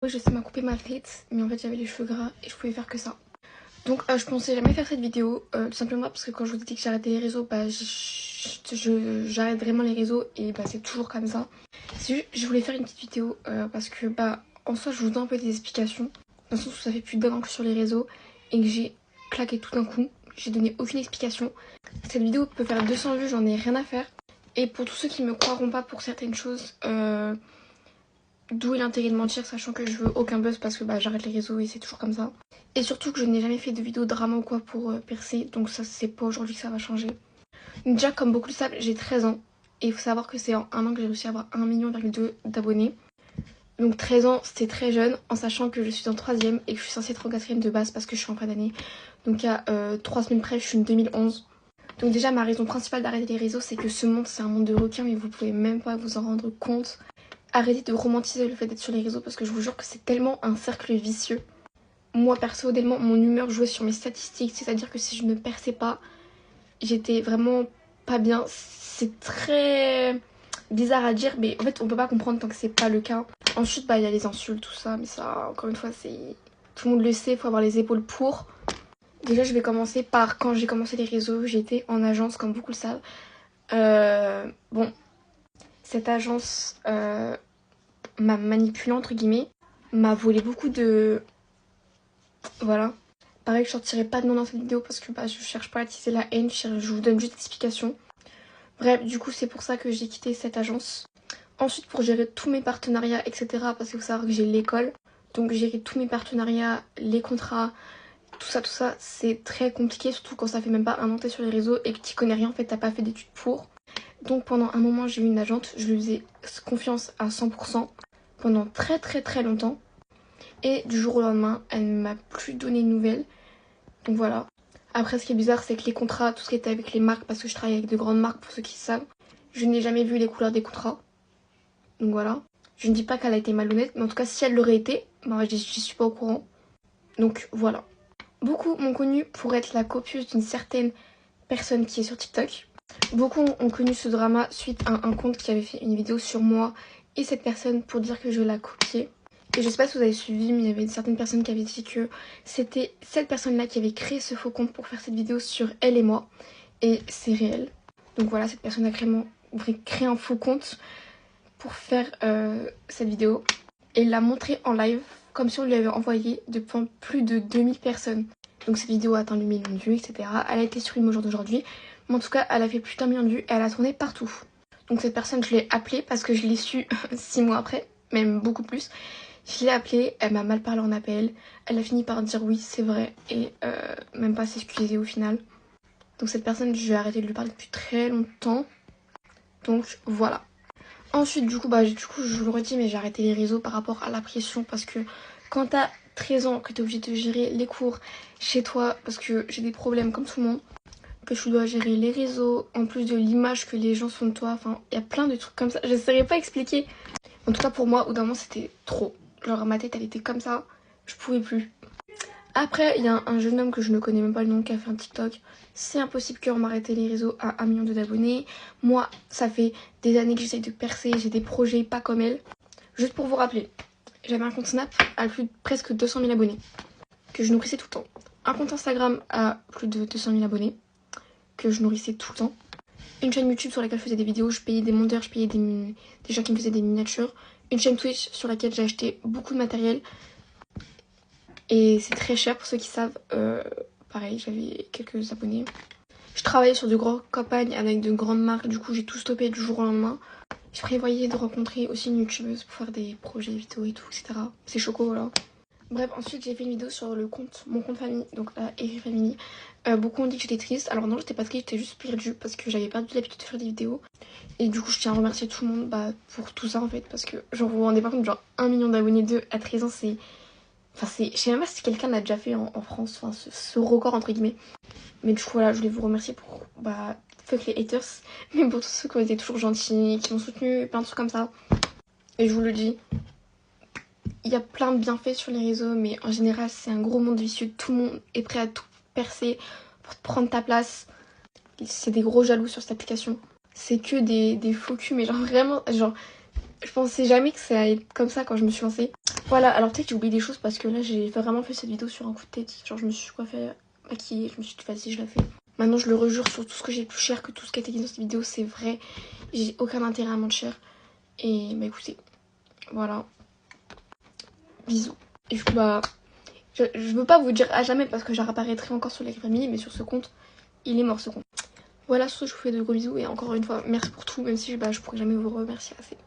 J'essaie de me couper ma tête, mais en fait j'avais les cheveux gras et je pouvais faire que ça. Donc je pensais jamais faire cette vidéo, tout simplement parce que quand je vous ai dit que j'arrêtais les réseaux, bah j'arrête vraiment les réseaux et bah c'est toujours comme ça. C'est juste, je voulais faire une petite vidéo parce que bah en soi je vous donne un peu des explications, dans le sens où ça fait plus d'un an que je suis sur les réseaux et que j'ai claqué tout d'un coup, j'ai donné aucune explication. Cette vidéo peut faire 200 vues, j'en ai rien à faire. Et pour tous ceux qui me croiront pas pour certaines choses, d'où est l'intérêt de mentir, sachant que je veux aucun buzz parce que bah, j'arrête les réseaux et c'est toujours comme ça. Et surtout que je n'ai jamais fait de vidéo drama ou quoi pour percer, donc ça c'est pas aujourd'hui que ça va changer. Donc déjà comme beaucoup le savent, j'ai 13 ans. Et il faut savoir que c'est en un an que j'ai réussi à avoir 1,2 million d'abonnés. Donc 13 ans c'est très jeune, en sachant que je suis en 3ème et que je suis censée être en 4ème de base parce que je suis en fin d'année. Donc à 3 semaines près, je suis en 2011. Donc déjà ma raison principale d'arrêter les réseaux, c'est que ce monde c'est un monde de requins, mais vous pouvez même pas vous en rendre compte. Arrêtez de romantiser le fait d'être sur les réseaux parce que je vous jure que c'est tellement un cercle vicieux. Moi personnellement, mon humeur jouait sur mes statistiques, c'est-à-dire que si je ne perçais pas, j'étais vraiment pas bien. C'est très bizarre à dire, mais en fait on peut pas comprendre tant que c'est pas le cas. Ensuite bah il y a les insultes, tout ça, mais ça encore une fois c'est... Tout le monde le sait, il faut avoir les épaules pour. Déjà je vais commencer par quand j'ai commencé les réseaux, j'étais en agence comme beaucoup le savent. Bon, cette agence m'a manipulé entre guillemets, m'a volé beaucoup de... Voilà. Pareil, je sortirai pas de nom dans cette vidéo parce que bah, je cherche pas à attiser la haine, je vous donne juste des explications. Bref, du coup c'est pour ça que j'ai quitté cette agence. Ensuite pour gérer tous mes partenariats, etc. Parce qu'il faut savoir que j'ai l'école. Donc gérer tous mes partenariats, les contrats, tout ça, c'est très compliqué. Surtout quand ça fait même pas un an que t'es sur les réseaux et que tu connais rien, en fait t'as pas fait d'études pour. Donc pendant un moment j'ai eu une agente, je lui faisais confiance à 100% pendant très longtemps. Et du jour au lendemain, elle ne m'a plus donné de nouvelles. Donc voilà. Après, ce qui est bizarre, c'est que les contrats, tout ce qui était avec les marques, parce que je travaille avec de grandes marques pour ceux qui savent, je n'ai jamais vu les couleurs des contrats. Donc voilà. Je ne dis pas qu'elle a été malhonnête, mais en tout cas, si elle l'aurait été, bah, j'y suis pas au courant. Donc voilà. Beaucoup m'ont connue pour être la copieuse d'une certaine personne qui est sur TikTok. Beaucoup ont connu ce drama suite à un compte qui avait fait une vidéo sur moi et cette personne pour dire que je la copiais. Et je sais pas si vous avez suivi, mais il y avait une certaine personne qui avait dit que c'était cette personne-là qui avait créé ce faux compte pour faire cette vidéo sur elle et moi. Et c'est réel. Donc voilà, cette personne a créé un faux compte pour faire cette vidéo. Et l'a montré en live, comme si on lui avait envoyé devant plus de 2000 personnes. Donc cette vidéo a atteint le million de vues, etc. Elle a été supprimée au jour d'aujourd'hui. Mais en tout cas, elle a fait plus d'1 million de vues et elle a tourné partout. Donc cette personne, je l'ai appelée parce que je l'ai su 6 mois après, même beaucoup plus. Je l'ai appelée, elle m'a mal parlé en appel. Elle a fini par dire oui, c'est vrai, et même pas s'excuser au final. Donc cette personne, je vais arrêter de lui parler depuis très longtemps. Donc voilà. Ensuite, du coup, je vous le redis, mais j'ai arrêté les réseaux par rapport à la pression parce que quand t'as 13 ans, que t'es obligé de gérer les cours chez toi, parce que j'ai des problèmes comme tout le monde, que tu dois gérer les réseaux, en plus de l'image que les gens font de toi, enfin, il y a plein de trucs comme ça. Je ne saurais pas expliquer. En tout cas, pour moi, au bout d'un moment, c'était trop. Genre, ma tête, elle était comme ça, je pouvais plus. Après, il y a un jeune homme que je ne connais même pas le nom qui a fait un TikTok. C'est impossible qu'on m'arrête les réseaux à 1 million d'abonnés. Moi, ça fait des années que j'essaye de percer, j'ai des projets pas comme elle. Juste pour vous rappeler, j'avais un compte Snap à presque 200 000 abonnés, que je nourrissais tout le temps. Un compte Instagram à plus de 200 000 abonnés, que je nourrissais tout le temps. Une chaîne YouTube sur laquelle je faisais des vidéos, je payais des monteurs, je payais des gens qui me faisaient des miniatures. Une chaîne Twitch sur laquelle j'ai acheté beaucoup de matériel. Et c'est très cher pour ceux qui savent. Pareil, j'avais quelques abonnés. Je travaillais sur de grosses campagnes avec de grandes marques, du coup j'ai tout stoppé du jour au lendemain. Je prévoyais de rencontrer aussi une youtubeuse pour faire des projets vidéo et tout, etc. C'est choco, voilà. Bref, ensuite j'ai fait une vidéo sur mon compte famille, donc la Eri Family. Beaucoup ont dit que j'étais triste. Alors non, j'étais pas triste, j'étais juste perdue parce que j'avais perdu l'habitude de faire des vidéos. Et du coup, je tiens à remercier tout le monde pour tout ça en fait, parce que genre vous vous rendez pas compte, genre 1 million d'abonnés à 13 ans, c'est... Enfin, je sais même pas si quelqu'un l'a déjà fait en France, enfin ce record entre guillemets. Mais du coup, voilà, je voulais vous remercier pour, fuck les haters, mais pour tous ceux qui ont été toujours gentils, qui m'ont soutenu, plein de trucs comme ça. Et je vous le dis, il y a plein de bienfaits sur les réseaux, mais en général, c'est un gros monde vicieux. Tout le monde est prêt à tout percer pour te prendre ta place. C'est des gros jaloux sur cette application. C'est que des faux culs, mais genre vraiment, genre, je pensais jamais que ça allait être comme ça quand je me suis lancée. Voilà, alors peut-être que j'ai oublié des choses parce que là j'ai vraiment fait cette vidéo sur un coup de tête. Genre je me suis coiffée, maquillée, je me suis dit vas-y je la fais. Maintenant je le rejure sur tout ce que j'ai le plus cher, que tout ce qui a été dit dans cette vidéo c'est vrai. J'ai aucun intérêt à mentir. Et bah écoutez, voilà. Bisous. Et du coup bah, je veux pas vous dire à jamais parce que je réapparaîtrai encore sur les familles, mais sur ce compte, il est mort ce compte. Voilà, sur ce je vous fais de gros bisous et encore une fois merci pour tout, même si je pourrais jamais vous remercier assez.